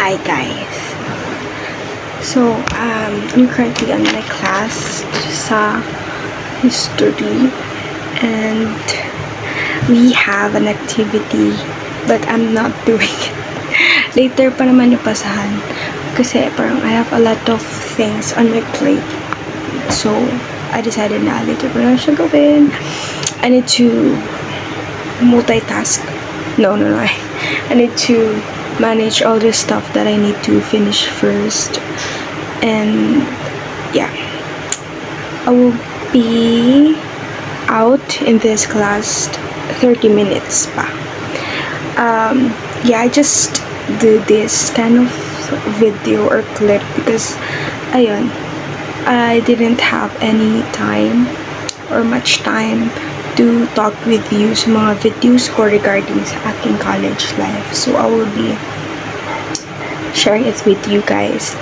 Hi guys. So, I'm currently on my class sa history and we have an activity but I'm not doing it. Later pa naman ipasahan kasi parang I have a lot of things on my plate. So, I decided na later ko lang siya gawin. I need to multitask. No. I need to manage all the stuff that I need to finish first. And yeah, I will be out in this class 30 minutes pa. Yeah, I just do this kind of video or clip because ayun, I didn't have any time or much time to talk with you sa mga videos ko regarding sa aking college life. So, I will be sharing it with you guys.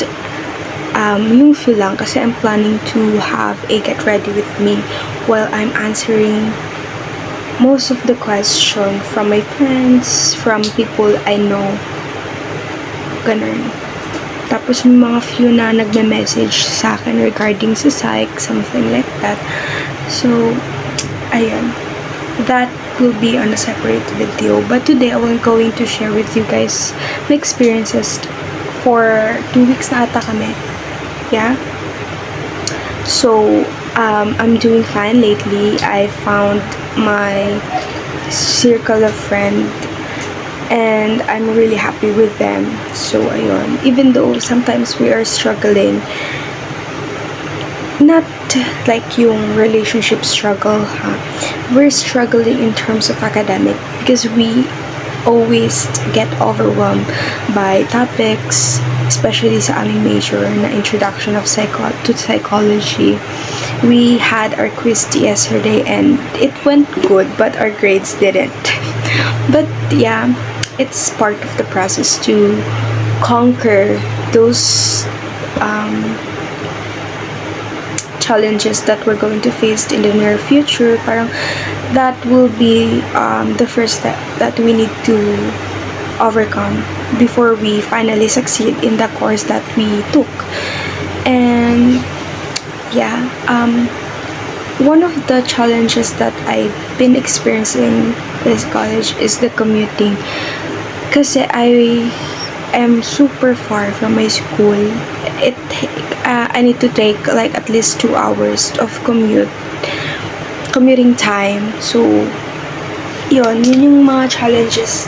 Yung feel lang kasi I'm planning to have a get ready with me while I'm answering most of the question from my friends, from people I know. Ganun. Tapos may mga few na nagme-message sa akin regarding sa psych, something like that. So, ayun. That will be on a separate video. But today, I will going to share with you guys my experiences for 2 weeks na ata kami. Yeah? So, I'm doing fine lately. I found my circle of friends and I'm really happy with them. So, ayun. Even though sometimes we are struggling, not like yung relationship struggle, we're struggling in terms of academic because we always get overwhelmed by topics, especially sa aming major na introduction of psychology. We had our quiz yesterday and it went good, but our grades didn't. But yeah, it's part of the process to conquer those challenges that we're going to face in the near future. Parang that will be the first step that we need to overcome before we finally succeed in the course that we took. And yeah, one of the challenges that I've been experiencing this college is the commuting. Kasi I am super far from my school. I need to take like at least 2 hours of commuting time. So, yun yung mga challenges.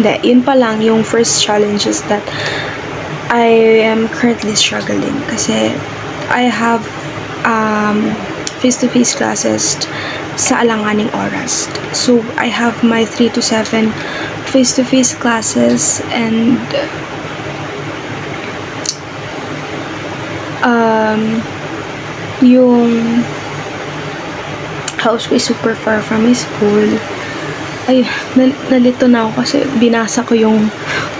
Yun pa lang yung first challenges that I am currently struggling. Kasi I have face-to-face classes sa alanganing oras. So, I have my 3 to 7 face-to-face classes and yung house ko is super far from my school. Ay, nalito na ako kasi binasa ko yung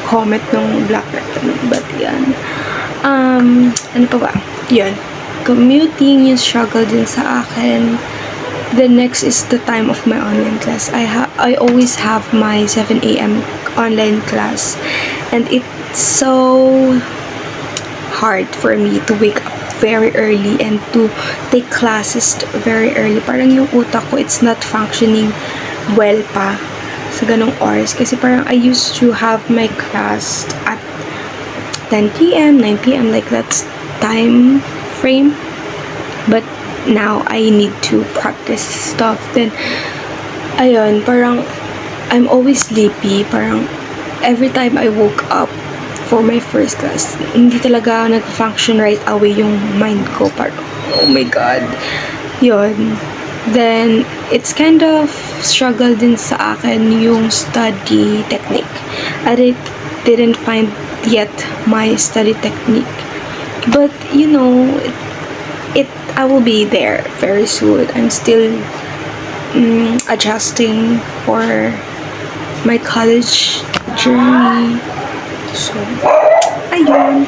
comment ng Black Rectangle. But yan. Ano pa ba? Yun. Commuting yung struggle din sa akin. The next is the time of my online class. I always have my 7 a.m. online class. And it's so hard for me to wake up very early and to take classes very early. Parang yung utak ko, it's not functioning well pa sa ganong hours. Kasi parang I used to have my class at 10 p.m., 9 p.m. like that's time frame. But now I need to practice stuff. Then, ayun, parang I'm always sleepy. Parang every time I woke up for my first class, hindi talaga nag-function right away yung mind ko. Parang, oh my God. Yun. Then, it's kind of struggle din sa akin yung study technique. I didn't find yet my study technique. But, you know, I will be there very soon. I'm still adjusting for my college journey. So, ayun.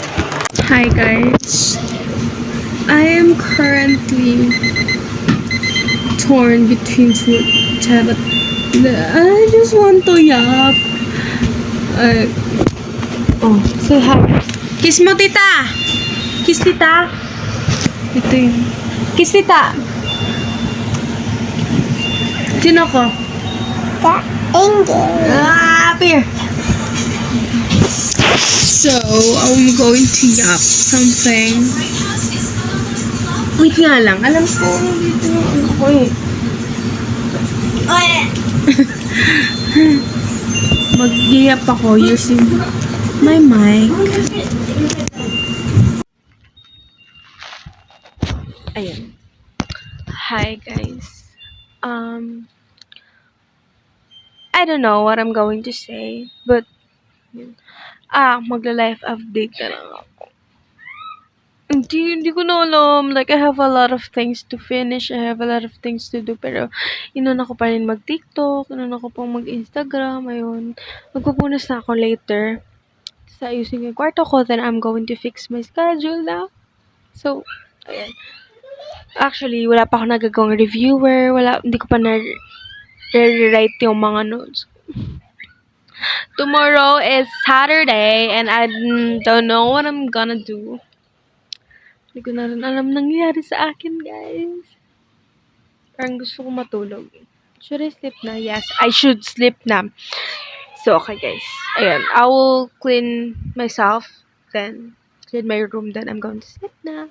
Hi guys. I am currently torn between two. I just want to yap. Oh, Say hi. Kiss mo, tita! Kiss, tita! Ito yun. Kiss, tita! Sino ko? Ah, here. So, I'm going to yap something. Wait nga lang. Alam ko, dito yung ako eh. Mag-yap ako using my mic. Ayan. Hi, guys. I don't know what I'm going to say, but magla-life update na lang ako. Hindi ko na alam. Like, I have a lot of things to finish. I have a lot of things to do. Pero, inuna ko pa rin mag-TikTok. Inuna ko pang mag-Instagram. Ayun. Magpupunas na ako later. Sa ayusin ko yung kwarto ko. Then, I'm going to fix my schedule now. So, ayan. Actually, wala pa ako nagagawang reviewer. Hindi ko pa na-rewrite yung mga notes. Tomorrow is Saturday and I don't know what I'm gonna do. Hindi ko na rin alam nangyayari sa akin, guys. Parang gusto ko matulog. Should I sleep na? Yes, I should sleep na. So, okay, guys. Ayan, I will clean myself, then clean my room, then I'm going to sleep na.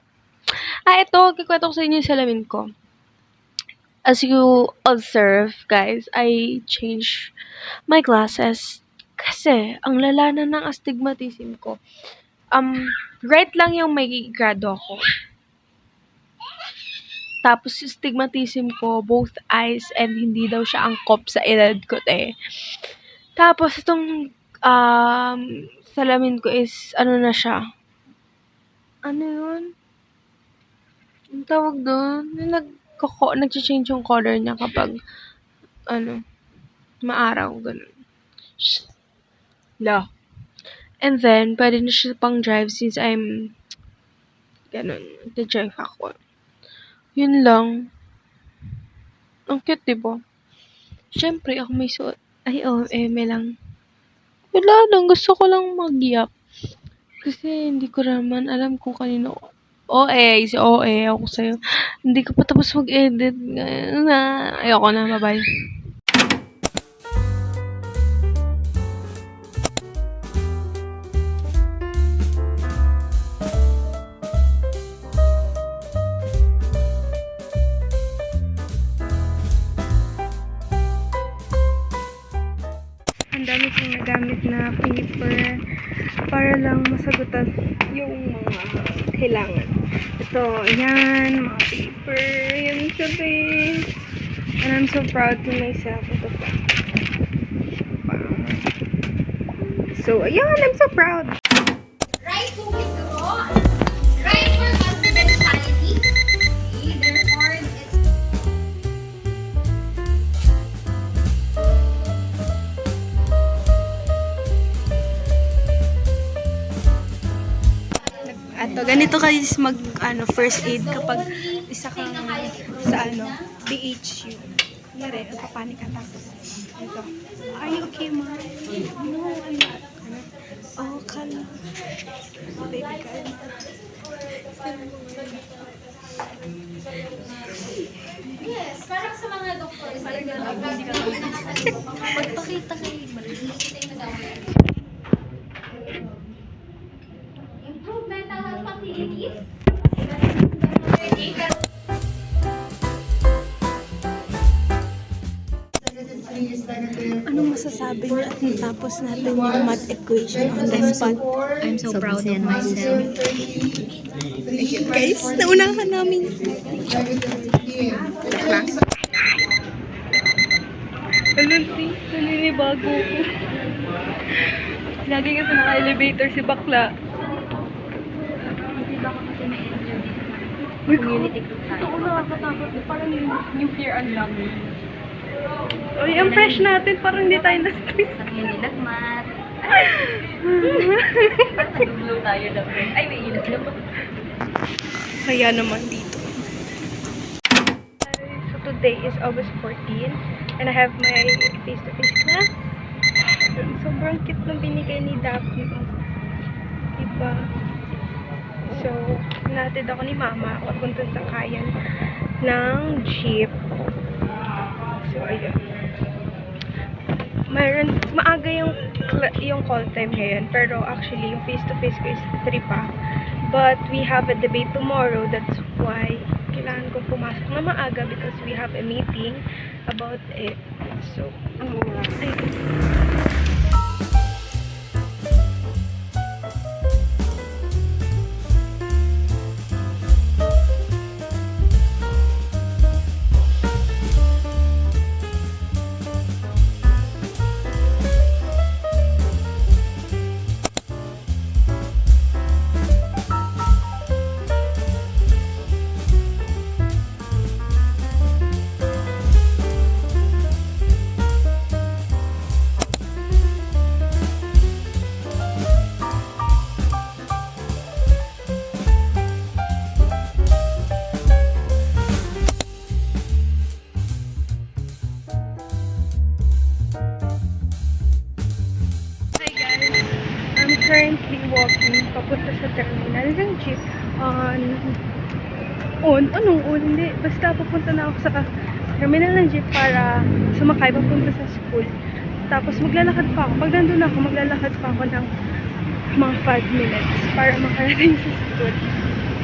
Ito, kikwento ko sa inyo yung salamin ko. As you observe, guys, I changed my glasses kasi ang lala na ng astigmatism ko. Right lang yung may grado ako. Tapos yung astigmatism ko, both eyes, and hindi daw siya angkop sa edad ko, Tapos itong salamin ko is, ano na siya? Ano yun? Ang tawag doon? Nag-change yung color niya kapag, maaraw, ganun. La. And then, pwede na siya pang drive since I'm, ganun, nag-drive ako. Yun lang. Ang cute, diba? Siyempre, ako may suot. Ay, may lang. Wala lang, gusto ko lang mag-yap. Kasi, hindi ko naman alam kung kanino. Si OA ako sa'yo. Hindi ko pa tapos mag-edit. Ayoko na, bye-bye. Ang dami kong nagamit na paper para lang masagutan yung mga kailangan. Ito, yan, mga paper, yan sabi. And I'm so proud to myself. Ito pa. So, ayan, I'm so proud. Right to withdraw. Right for confidentiality. Therefore, it's Ganito kayo first aid kapag isa kang sa BHU. Yari, nagpapanik ka tapos. Ito. Are you okay, ma? No, I'm not. Oh, calm. Baby, calm. yes, parang sa mga doctors. Magpakita kayo. Improve mental health facilities. Anong masasabi niyo at natapos natin yung math equation on the spot? I'm so proud of myself. Guys, naunahan namin. Naninibago ko. Lagi kasi naka-elevator si bakla. Community group tayo. Ito ko nakakatakot. Parang nuclear unlock. Uy, ang fresh natin. Parang hindi tayo na-stress. Nagmat. Nag-glow tayo na. Ay, may ilaw naman. Kaya naman dito. So today is August 14 and I have my face-to-face class. Sobrang cute ng binigay ni Daphne. pa. So, natid ako ni mama papunta sa kayan ng jeep. So, ayun. Maaga yung call time ngayon. Pero actually, yung face-to-face ko is 3 pa. But we have a debate tomorrow. That's why kailangan ko pumasok na maaga because we have a meeting about it. So, ayun. Hi guys, I'm currently walking papunta sa terminal ng jeep hindi, basta papunta na ako sa terminal ng jeep para sumakay papunta sa school. Tapos maglalakad pa ako, pag nandun ako, maglalakad pa ako ng mga 5 minutes para makarating sa school.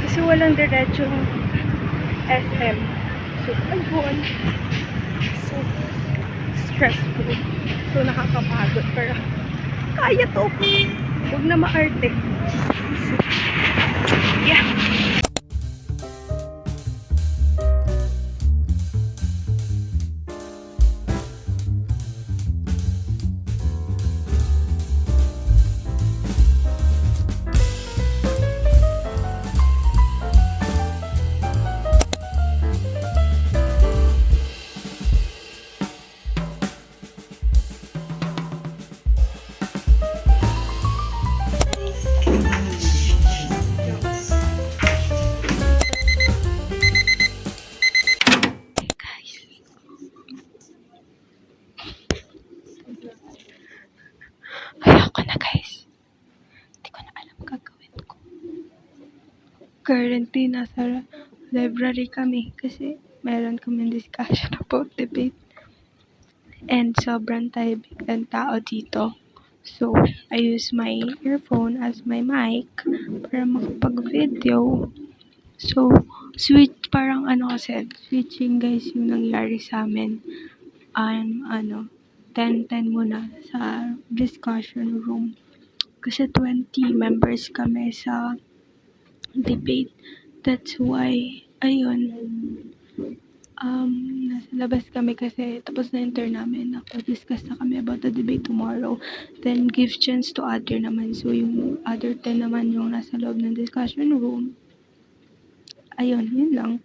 Kasi walang diretsong SM. So, ayun. So, stressful. So, nakakapagod. Pero, kaya to. Huwag na maarte. So, yeah. Ayoko na guys. Hindi ko na alam gagawin ko. Currently, nasa library kami kasi meron kami discussion about debate. And sobrang tahimik ng tao dito. So, I use my earphone as my mic para makapag-video. So, switching guys yung nangyari sa amin. 10-10 muna sa discussion room. Kasi 20 members kami sa debate. That's why, ayun, nasa labas kami kasi tapos na intern namin. Discuss na kami about the debate tomorrow. Then, give chance to other naman. So, yung other 10 naman yung nasa loob ng discussion room. Ayun, yun lang.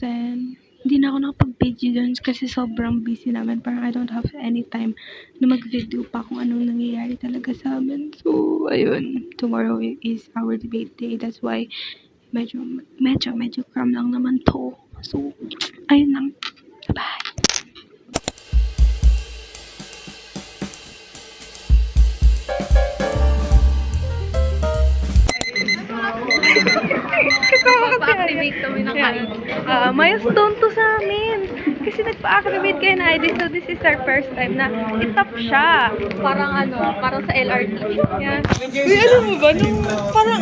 Then, hindi na ako nakapag-video dun kasi sobrang busy namin. Parang I don't have any time na mag-video pa kung anong nangyayari talaga sa amin. So, ayun. Tomorrow is our debate day. That's why medyo calm lang naman to. So, ayun lang. Bye! Pa-activate kami ng ID. Milestone to sa amin. Kasi nagpa-activate kayo na ID. So, this is our first time na itap siya. Parang sa LRT. Yan. Uy, alam mo ba, parang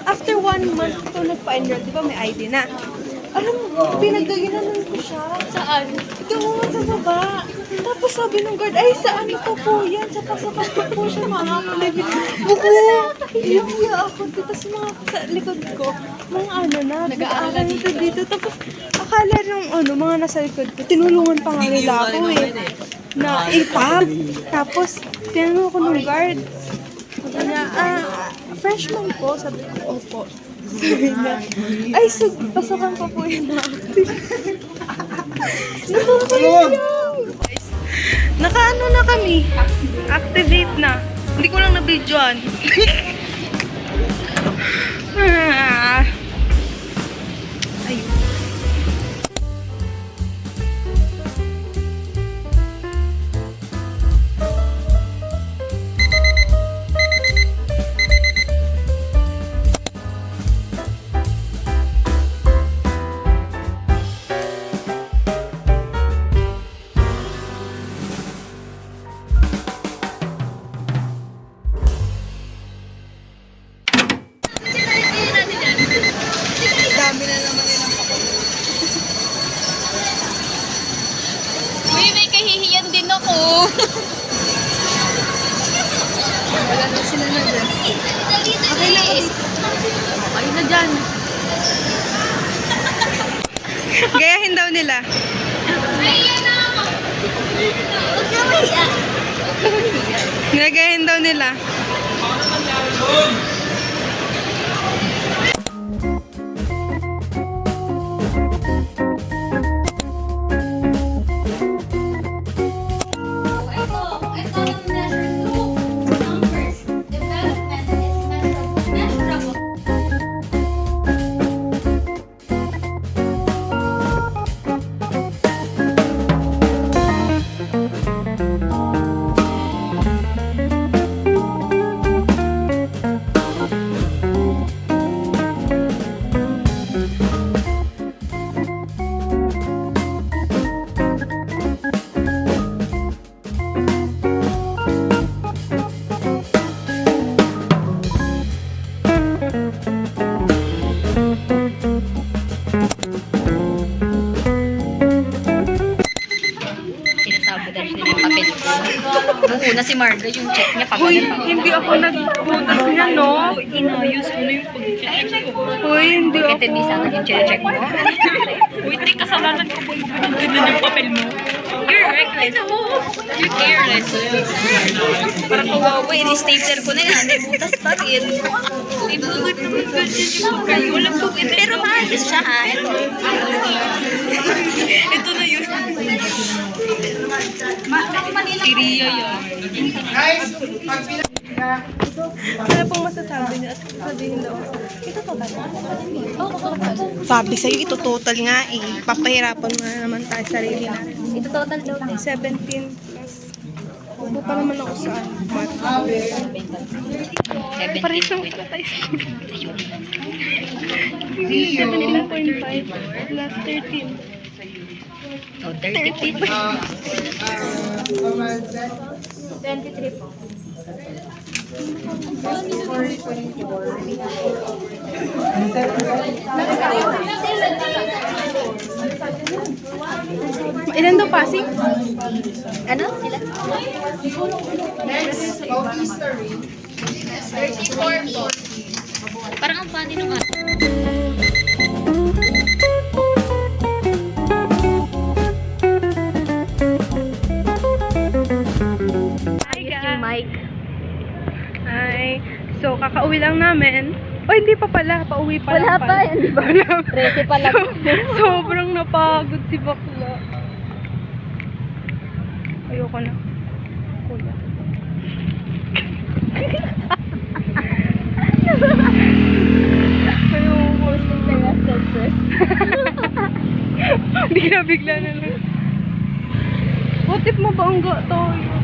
after 1 month ito nagpa-enroll, di ba may ID na? Alam mo, pinagdaginanan ko siya. Saan? Ito mo sa baba. Tapos sabi ng guard, ay saan ko po yan? Sa pasakan ko po siya mga buko. Iya ako. Tapos sa likod ko, mga nag-aaral dito. Tapos akala ng mga nasa likod ko, tinulungan pa nga nila ako na itap. Tapos tinanong ko ng guard. Sabi niya, freshman po. Sabi ko, opo. Sabi niya, ay, pasakan ko po yun na. Nakaano na kami. Activate na. Hindi ko lang na-videoan. Ayun. naku. Wala na sila na dyan. Okay na. Ayun na dyan. Gayahin daw nila. Ayan na ako. Huwag na maya. Gayahin daw nila. Ito ang measure 2. Numbers. Development is measurable. Sinasabotage nila yung papel ko. Nung una si Marga, yung check niya Uy, pagod. hindi ako nagbutas niya, no? Inayos ko na yung pag-check ko. Uy, hindi Bakit ako. hindi sana yung check mo? Uy, di kasalanan ko kung ganun yung papel mo. You're reckless. You're careless. Parang kawawa, i-stapler ko na yan. May butas pa rin. Uy, bakit naman ganyan yung papel? Walang pugin. Pero maayos siya, ha? Ito na yun. Si Ria yun. Ano pong masasabi niya at sabihin daw? Ito total. Sabi sa'yo, ito total nga eh. Papahirapan mo na naman tayo sarili na. Ito total daw. 17 plus. Ubo pa naman ako sa math. Pares lang ito tayo. 17.5 plus 13. Oh, 30. 23 po. Ilan daw passing? Ano? Sila? 34 po. Parang ang funny nung ano. Hi Yung mic. Hi. So, kakauwi lang namin. Oh, hindi pa pala. Pauwi pa Wala lang pa, pala. hindi ba? 13 pa lang. Sobrang napagod si bakla. Ayoko na. Kuya. Ayoko. Hindi na bigla na lang. What if mabaangga tayo?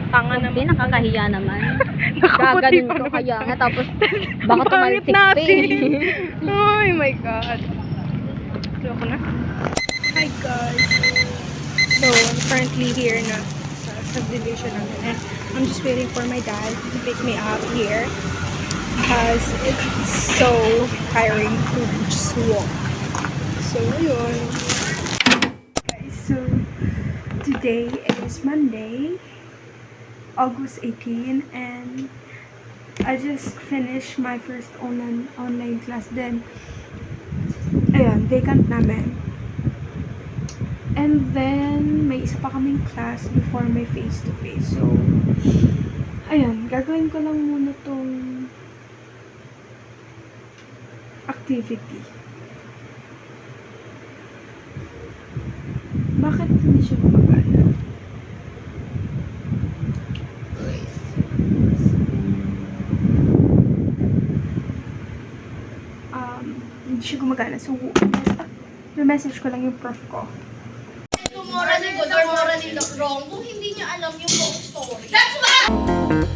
Tanga naman. Nakakahiya naman. Nakaputi Gaganin pa ko naman. kaya nga. Tapos, baka Pangit tumalsik pa natin. eh. Oh my God. Ayoko na. Hi guys. So, I'm currently here na sa subdivision namin. And I'm just waiting for my dad to pick me up here. Because it's so tiring to just walk. So, yun. Guys, so today is Monday, August 18, and I just finished my first online class. Then, ayan, vacant namin. And then, may isa pa kaming class before my face-to-face. So, ayan, gagawin ko lang muna tong activity. Bakit hindi siya gumagana? Wait. Hindi siya gumagana. So, message ko lang yung prof ko. Moral ni God or moral ni wrong kung hindi niya alam yung buong story. That's why!